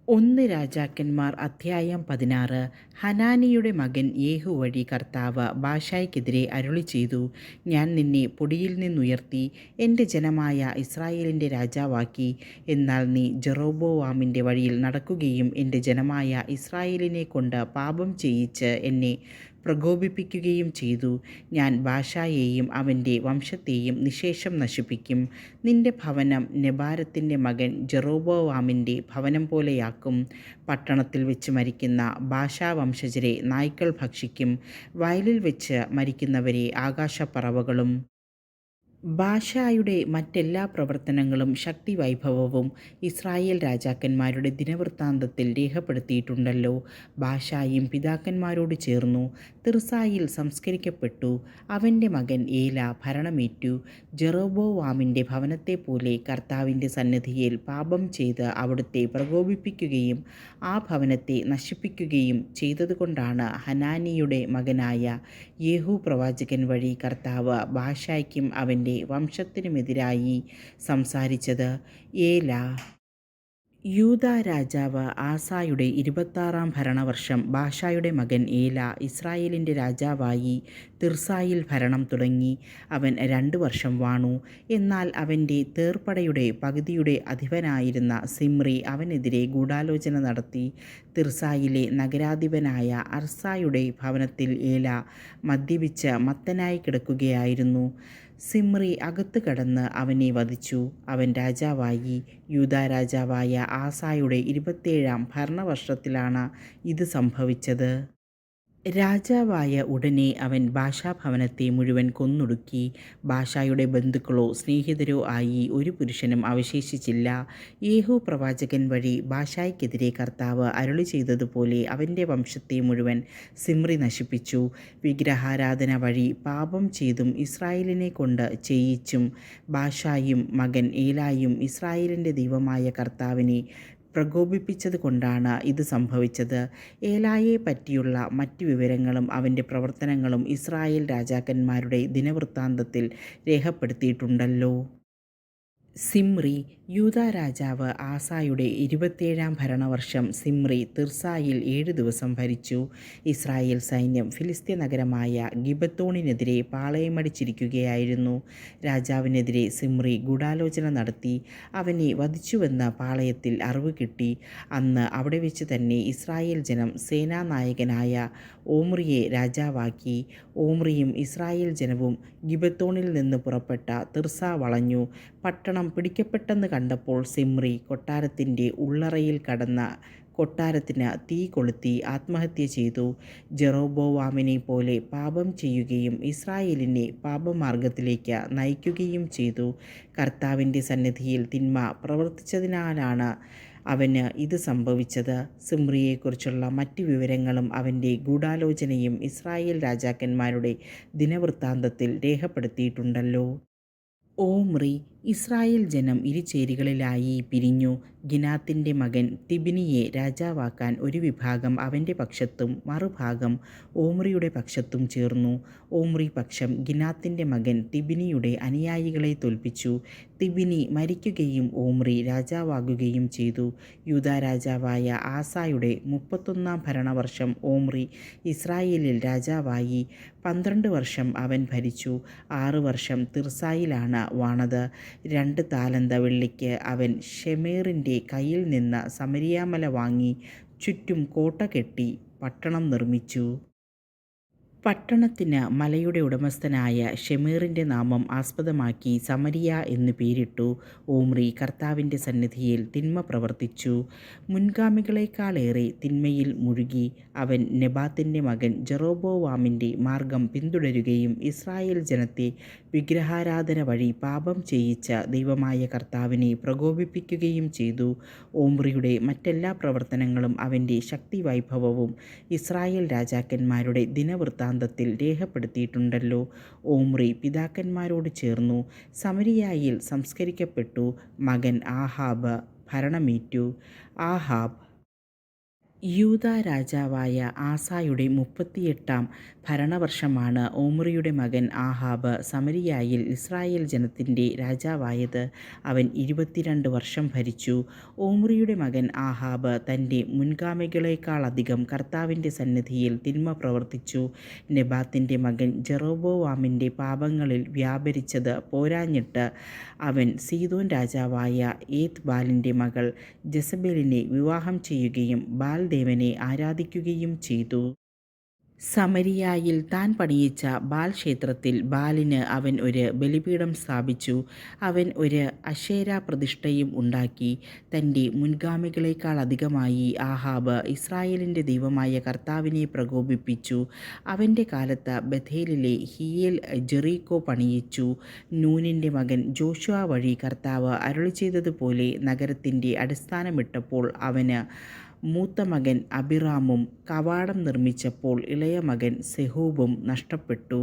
ഒന്ന് രാജാക്കന്മാർ അധ്യായം 16. ഹനാനിയുടെ മകൻ യേഹൂ വഴി കർത്താവ് ബാശായ്ക്കെതിരെ അരുളിച്ചെയ്തു. ഞാൻ നിന്നെ പൊടിയിൽ നിന്നുയർത്തി എൻ്റെ ജനമായ ഇസ്രായേലിൻ്റെ രാജാവാക്കി. എന്നാൽ നീ ജെറൊബോവാമിൻ്റെ വഴിയിൽ നടക്കുകയും എൻ്റെ ജനമായ ഇസ്രായേലിനെ കൊണ്ട് പാപം ചെയ്യിച്ച് എന്നെ പ്രകോപിപ്പിക്കുകയും ചെയ്തു. ഞാൻ ബാശായെയും അവൻ്റെ വംശത്തെയും നിശേഷം നശിപ്പിക്കും. നിന്റെ ഭവനം നെബാരത്തിൻ്റെ മകൻ ജെറൊബോവാമിൻ്റെ ഭവനം പോലെയാക്കും. പട്ടണത്തിൽ വെച്ച് മരിക്കുന്ന ബാശാവംശജരെ നായ്ക്കൾ ഭക്ഷിക്കും. വയലിൽ വെച്ച് മരിക്കുന്നവരെ ആകാശപ്പറവകളും. ബാശായുടെ മറ്റെല്ലാ പ്രവർത്തനങ്ങളും ശക്തിവൈഭവവും ഇസ്രായേൽ രാജാക്കന്മാരുടെ ദിനവൃത്താന്തത്തിൽ രേഖപ്പെടുത്തിയിട്ടുണ്ടല്ലോ. ബാശായും പിതാക്കന്മാരോട് ചേർന്നു തിർസായിൽ സംസ്കരിക്കപ്പെട്ടു. അവൻ്റെ മകൻ ഏല ഭരണമേറ്റു. ജെറൊബോവാമിൻ്റെ ഭവനത്തെപ്പോലെ കർത്താവിൻ്റെ സന്നിധിയിൽ പാപം ചെയ്ത് അവിടുത്തെ പ്രകോപിപ്പിക്കുകയും ആ ഭവനത്തെ നശിപ്പിക്കുകയും ചെയ്തതുകൊണ്ടാണ് ഹനാനിയുടെ മകനായ യേഹൂ പ്രവാചകൻ വഴി കർത്താവ് ബാശായ്ക്കും അവൻ്റെ വംശത്തിനുമെതിരായി സംസാരിച്ചത്. ഏല യൂദാ രാജാവ് ആസായുടെ 26 ഭരണവർഷം ബാശായുടെ മകൻ ഏല ഇസ്രായേലിൻ്റെ രാജാവായി തിർസായിൽ ഭരണം തുടങ്ങി. അവൻ 2 വർഷം വാണു. എന്നാൽ അവൻ്റെ തേർപ്പടയുടെ പകുതിയുടെ അധിപനായിരുന്ന സിമ്രി അവനെതിരെ ഗൂഢാലോചന നടത്തി. തിർസായിലെ നഗരാധിപനായ അർസായുടെ ഭവനത്തിൽ ഏല മദ്യപിച്ച് മത്തനായി കിടക്കുകയായിരുന്നു. സിമ്രി അകത്ത് കടന്ന് അവനെ വധിച്ചു. അവൻ രാജാവായി. യൂദാ രാജാവായ ആസായുടെ 27 ഭരണവർഷത്തിലാണ് ഇത് സംഭവിച്ചത്. രാജാവായ ഉടനെ അവൻ ബാശാഭവനത്തെ മുഴുവൻ കൊന്നൊടുക്കി. ബാശായുടെ ബന്ധുക്കളോ സ്നേഹിതരോ ആയി ഒരു പുരുഷനും അവശേഷിച്ചില്ല. യേഹൂ പ്രവാചകൻ വഴി ബാശായ്ക്കെതിരെ കർത്താവ് അരുളി ചെയ്തതുപോലെ അവൻ്റെ വംശത്തെ മുഴുവൻ സിമ്രി നശിപ്പിച്ചു. വിഗ്രഹാരാധന വഴി പാപം ചെയ്തും ഇസ്രായേലിനെ കൊണ്ട് ചെയ്യിച്ചും ബാശായും മകൻ ഏലായും ഇസ്രായേലിൻ്റെ ദൈവമായ കർത്താവിനെ പ്രകോപിപ്പിച്ചത് കൊണ്ടാണ് ഇത് സംഭവിച്ചത്. ഏലായെ പറ്റിയുള്ള മറ്റ് വിവരങ്ങളും അവൻ്റെ പ്രവർത്തനങ്ങളും ഇസ്രായേൽ രാജാക്കന്മാരുടെ ദിനവൃത്താന്തത്തിൽ രേഖപ്പെടുത്തിയിട്ടുണ്ടല്ലോ. സിമ്രി യൂദാ രാജാവ് ആസായുടെ 27 ഭരണവർഷം സിമ്രി തിർസായിൽ 7 ദിവസം ഭരിച്ചു. ഇസ്രായേൽ സൈന്യം ഫിലിസ്ത്യ നഗരമായ ഗിബത്തോണിനെതിരെ പാളയമടിച്ചിരിക്കുകയായിരുന്നു. രാജാവിനെതിരെ സിമ്രി ഗൂഢാലോചന നടത്തി. അവനെ വധിച്ചുവെന്ന് പാളയത്തിൽ അറിവ് കിട്ടി. അന്ന് അവിടെ വെച്ച് തന്നെ ഇസ്രായേൽ ജനം സേനാനായകനായ ഓമ്രിയെ രാജാവാക്കി. ഓമ്രിയും ഇസ്രായേൽ ജനവും ഗിബത്തോണിൽ നിന്ന് പുറപ്പെട്ട തിർസ വളഞ്ഞു. പട്ടണം പിടിക്കപ്പെട്ടെന്ന് കണ്ടപ്പോൾ സിമ്രി കൊട്ടാരത്തിൻ്റെ ഉള്ളറയിൽ കടന്ന കൊട്ടാരത്തിന് തീ കൊളുത്തി ആത്മഹത്യ ചെയ്തു. ജെറൊബോവാമിനെ പോലെ പാപം ചെയ്യുകയും ഇസ്രായേലിനെ പാപമാർഗത്തിലേക്ക് നയിക്കുകയും ചെയ്തു. കർത്താവിൻ്റെ സന്നിധിയിൽ തിന്മ പ്രവർത്തിച്ചതിനാലാണ് അവന് ഇത് സംഭവിച്ചത്. സിമ്രിയെക്കുറിച്ചുള്ള മറ്റ് വിവരങ്ങളും അവൻ്റെ ഗൂഢാലോചനയും ഇസ്രായേൽ രാജാക്കന്മാരുടെ ദിനവൃത്താന്തത്തിൽ രേഖപ്പെടുത്തിയിട്ടുണ്ടല്ലോ. ഓമ്രി ഇസ്രായേൽ ജനം ഇരുചേരികളിലായി പിരിഞ്ഞു. ഗിനാത്തിൻ്റെ മകൻ തിബ്നിയെ രാജാവാക്കാൻ ഒരു വിഭാഗം അവൻ്റെ പക്ഷത്തും മറുഭാഗം ഓമ്രിയുടെ പക്ഷത്തും ചേർന്നു. ഓമ്രി പക്ഷം ഗിനാത്തിൻ്റെ മകൻ തിബ്നിയുടെ അനുയായികളെ തോൽപ്പിച്ചു. തിബ്നി മരിക്കുകയും ഓമ്രി രാജാവാകുകയും ചെയ്തു. യൂദാ രാജാവായ ആസായുടെ 31 ഭരണവർഷം ഓമ്രി ഇസ്രായേലിൽ രാജാവായി. 12 വർഷം അവൻ ഭരിച്ചു. 6 വർഷം തിർസായിലാണ് വാണത്. 2 താലന്ത വെള്ളിക്ക് അവൻ ഷെമേറിൻ്റെ കയ്യിൽ നിന്ന് സമരിയാമല വാങ്ങി ചുറ്റും കോട്ട കെട്ടി പട്ടണം നിർമ്മിച്ചു. പട്ടണത്തിന് മലയുടെ ഉടമസ്ഥനായ ഷെമേറിൻ്റെ നാമം ആസ്പദമാക്കി സമരിയ എന്ന് പേരിട്ടു. ഓമ്രി കർത്താവിൻ്റെ സന്നിധിയിൽ തിന്മ പ്രവർത്തിച്ചു. മുൻഗാമികളെക്കാളേറെ തിന്മയിൽ മുഴുകി. അവൻ നെബാത്തിൻ്റെ മകൻ ജെറൊബോവാമിൻ്റെ മാർഗം പിന്തുടരുകയും ഇസ്രായേൽ ജനത്തെ വിഗ്രഹാരാധന വഴി പാപം ചെയ്യിച്ച ദൈവമായ കർത്താവിനെ പ്രകോപിപ്പിക്കുകയും ചെയ്തു. ഓമ്രിയുടെ മറ്റെല്ലാ പ്രവർത്തനങ്ങളും അവൻ്റെ ശക്തിവൈഭവവും ഇസ്രായേൽ രാജാക്കന്മാരുടെ ദിനവൃത്താന്തത്തിൽ രേഖപ്പെടുത്തിയിട്ടുണ്ടല്ലോ. ഓമ്രി പിതാക്കന്മാരോട് ചേർന്നു സമരിയായിൽ സംസ്കരിക്കപ്പെട്ടു. മകൻ ആഹാബ് ഭരണമേറ്റു. ആഹാബ് യൂദാ രാജാവായ ആസായുടെ 38-ാം ഭരണവർഷമാണ് ഓമ്രിയുടെ മകൻ ആഹാബ് സമരിയായിൽ ഇസ്രായേൽ ജനത്തിൻ്റെ രാജാവായത്. അവൻ 22 വർഷം ഭരിച്ചു. ഓമ്രിയുടെ മകൻ ആഹാബ് തൻ്റെ മുൻഗാമികളെക്കാളധികം കർത്താവിൻ്റെ സന്നിധിയിൽ തിന്മ പ്രവർത്തിച്ചു. നെബാത്തിൻ്റെ മകൻ ജെറൊബോവാമിൻ്റെ പാപങ്ങളിൽ വ്യാപരിച്ചത് പോരാഞ്ഞിട്ട് അവൻ സീദോൻ രാജാവായ ഏത്ബാലിൻ്റെ മകൾ ജെസബേലിനെ വിവാഹം ചെയ്യുകയും ബാൽ ദേവനെ ആരാധിക്കുകയും ചെയ്തു. സമരിയായിൽ താൻ പണിയിച്ച ബാൽ ക്ഷേത്രത്തിൽ ബാലിന് അവൻ ഒരു ബലിപീഠം സ്ഥാപിച്ചു. അവൻ ഒരു അശേരാ പ്രതിഷ്ഠയും ഉണ്ടാക്കി. തൻ്റെ മുൻഗാമികളെക്കാളധികമായി ആഹാബ് ഇസ്രായേലിൻ്റെ ദൈവമായ കർത്താവിനെ പ്രകോപിപ്പിച്ചു. അവൻ്റെ കാലത്ത് ബഥേലിലെ ഹിയേൽ ജെറീക്കോ പണിയിച്ചു. നൂനിൻ്റെ മകൻ ജോഷുവ വഴി കർത്താവ് അരുളിച്ചെയ്തതുപോലെ നഗരത്തിൻ്റെ അടിസ്ഥാനമിട്ടപ്പോൾ അവന് മൂത്ത മകൻ അബിറാമും കവാടം നിർമ്മിച്ചപ്പോൾ ഇളയ മകൻ സെഹൂബും നഷ്ടപ്പെട്ടു.